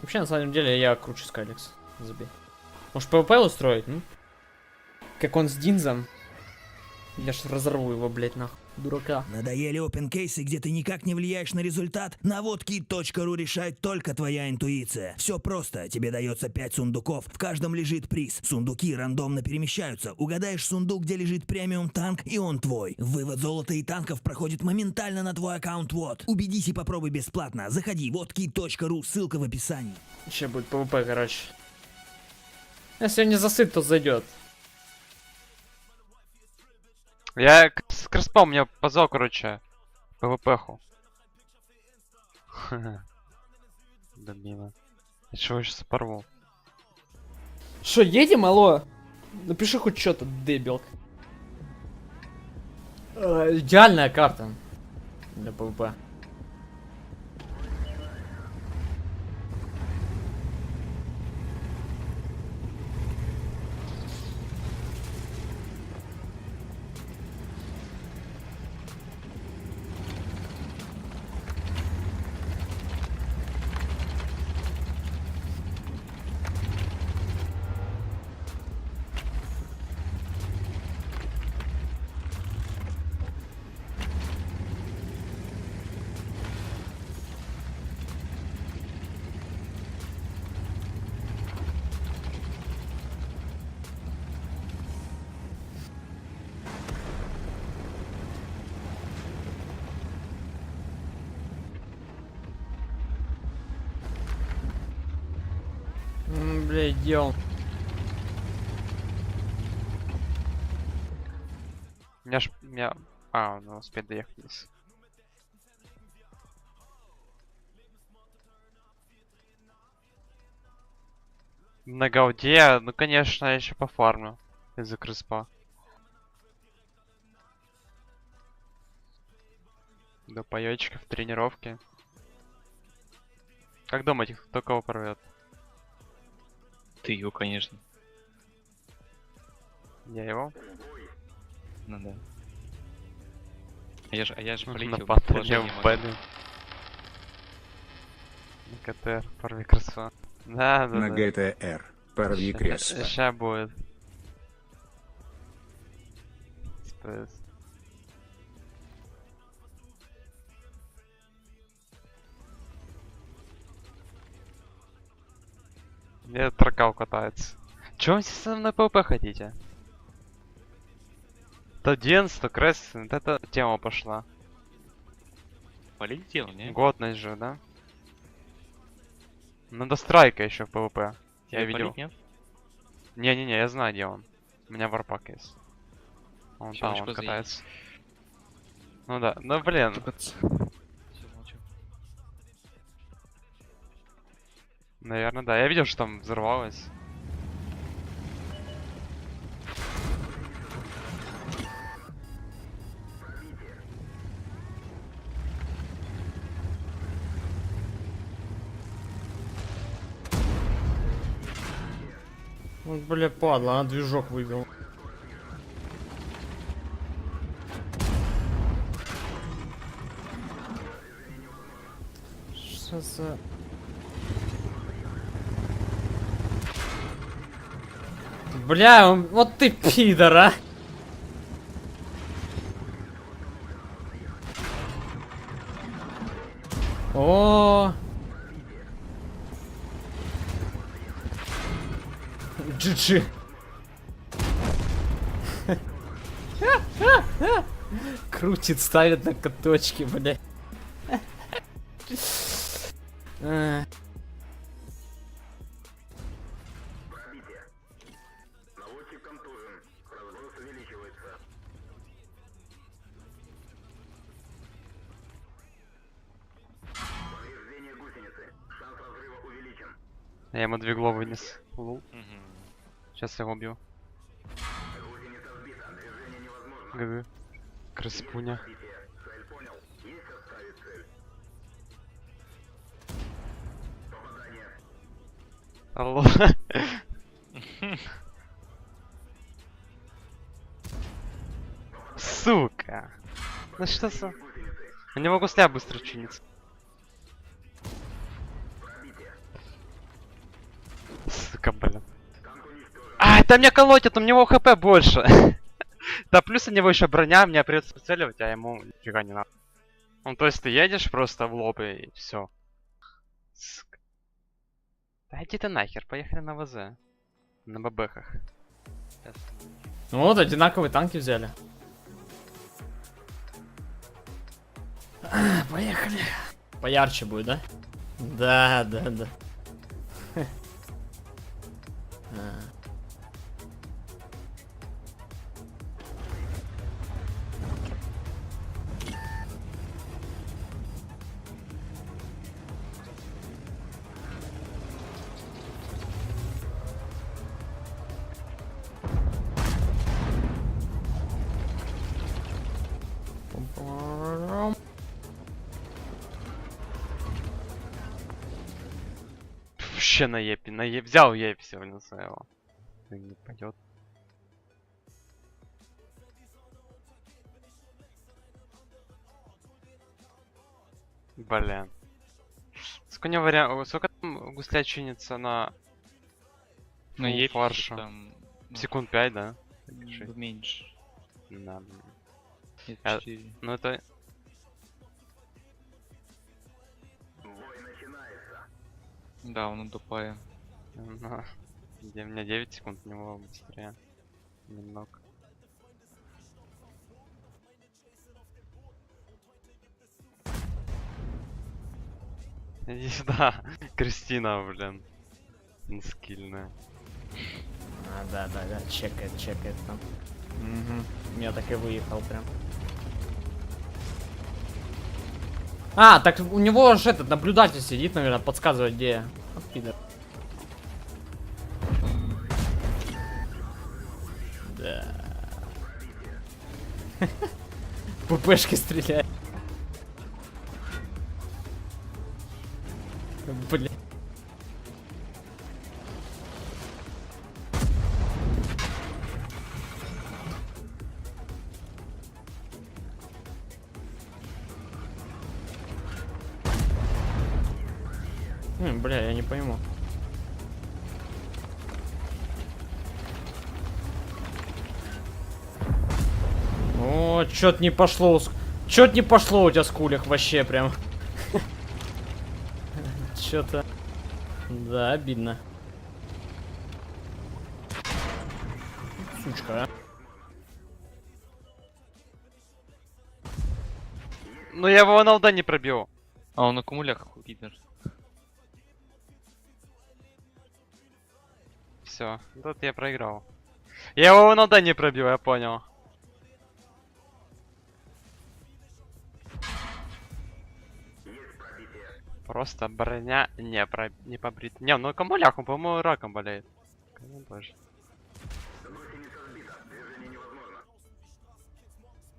Вообще, на самом деле, я круче Скайликс. Забей. Может, ПВП устроить, ну? Как он с Динзом. Я ж разорву его, блять, нахуй. Дурака. Надоели опенкейсы, где ты никак не влияешь на результат? На водкит.ру решает только твоя интуиция. Все просто. Тебе дается 5 сундуков. В каждом лежит приз. Сундуки рандомно перемещаются. Угадаешь сундук, где лежит премиум танк, и он твой. Вывод золота и танков проходит моментально на твой аккаунт вот. Убедись и попробуй бесплатно. Заходи водкит.ру, ссылка в описании. Сейчас будет ПВП, короче. Если он не засыт, то зайдет. Я с Краспом меня позвал, короче, ПВПху. Да мимо. Я чего сейчас порву? Что, едем, алло? Напиши хоть что-то, дебилк. Идеальная карта для ПВП. Блядь, где он? Меня... А, он успеет доехать здесь. На Гауде, ну конечно, я еще пофармлю из-за Краспа. До паёчков, тренировки. Как думаете, кто кого порвет? Ты его, конечно. Я его? Ну да. А я же На полетел. патроне в Бэне. На КТР, порви Краспа. Да, да, На да. ГТР. Порви кресло. Ща будет. Спэс. Мне тракал катается. Чё вы все со мной ПВП хотите? То Денс, то Кресс, вот эта тема пошла. Полетел, не? Годность же, да? Надо страйка еще в ПВП. Я Тебе видел. полить, нет? Не-не-не, я знаю, где он. У меня варпак есть. Он там, Щелочку он заедь. катается. Ну да, ну блин. Всё, молчу. Наверное, да. Я видел, что там взорвалось. Вот, бля, падла, она движок выбил. Что за... Бля, вот ты пидор, а! О! GG. Крутит, ставит на каточки, бля. Я ему двигло вынес. Лул. Мгм. Сейчас я его убью. ГГ. Краспуня. Алло. Сука. Ну что за... Я не могу сля быстро чиниться. Сука, блин. А, это меня колотит, у него хп больше. Да плюс у него еще броня, мне придется прицеливать, а ему нифига не надо. Ну то есть ты едешь просто в лоб и все. Да иди ты нахер, поехали на ВЗ. На ББХах. Ну вот, одинаковые танки взяли. Поехали. Поярче будет, да? Да, да, да. Вообще на епе, взял епе сегодня своего. Не пойдет. Блин. Сколько у него вариантов? Сколько там гусля чинится на Ну, есть фаршу? там... ну, Секунд 5, да? Пиши. меньше. Да, блин. Нет, А- 4. Ну это... Да, он тупая. Ну, у меня 9 секунд, у него быстрее. Немного. Иди сюда, Кристина, блин. Нескильная. А, да, да, да, чекает там. Угу. Я так и выехал прям. А, так у него же этот наблюдатель сидит, наверное, подсказывает, где я. Вот пидор. Да. ППшки стреляет. Блин. Бля, я не пойму. О, чё-то не пошло. Чё-то не пошло у тебя с кулях вообще прям. Чё-то. Да, обидно. Сучка, а. Ну я его на лда не пробил. А он на кумулях видно. Все, тут я проиграл. Я его на лда не пробил, я понял. Просто броня не побрит. Не, ну камулях, он, по-моему, раком болеет. Кому больше?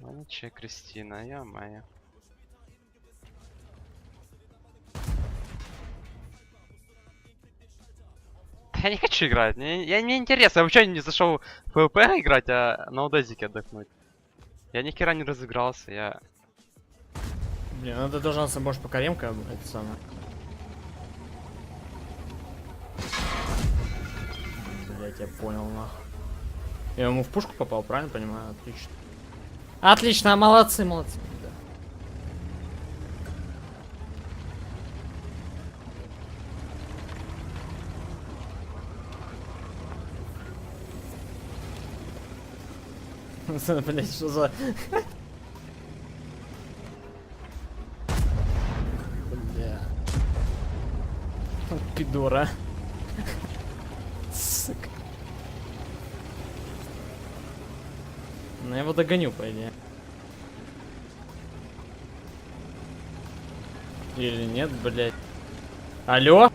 Ну че, Кристина, я моя. Я не хочу играть, мне интересно, я вообще не зашел в PvP играть, а на удазике отдохнуть. Я ни хера не разыгрался, я... Блин, ну ты должен может пока ремка это самое. Блять, я понял, нахуй. Я ему в пушку попал, правильно понимаю? Отлично. Отлично, молодцы, молодцы. Да. Блять, что за... Бля. Пидора. Сука. Ну, я его догоню, по идее. Или нет, блядь. Алло?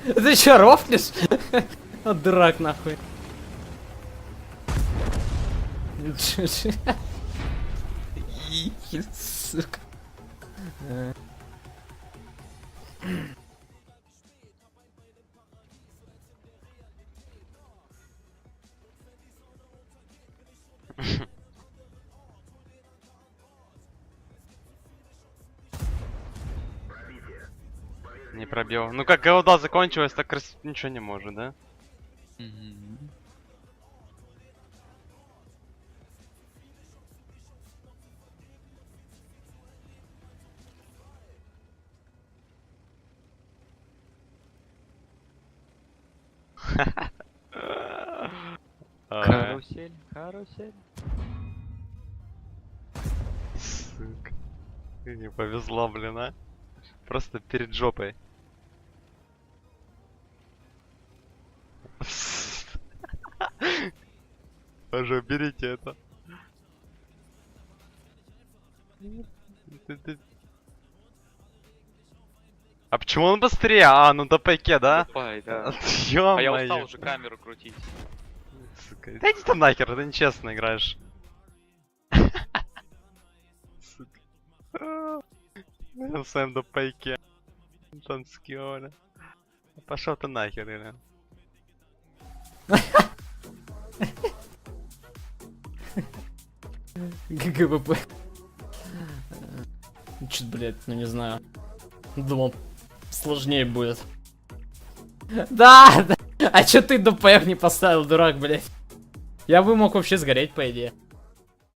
Ты чё, рофлишь? Дурак, нахуй. Сука. Не пробил. Ну как голода закончилась, так ничего не может, да? Мгм. Карусель, карусель. Сука. Не повезло, блин, а. Просто перед жопой. Уже берите это. А почему он быстрее? А, ну до пайке, да? Дупай, да. Ё-моё. А я устал уже камеру крутить. Сука. Да иди ты нахер, ты нечестно играешь. Сука. Я сам до пайке. Танцкиоля. Пошел ты нахер, или? ГГВП. Чуть, блядь, ну не знаю. Думал, сложнее будет. Да, да. А чё ты ДПФ не поставил, дурак, блядь? Я бы мог вообще сгореть, по идее.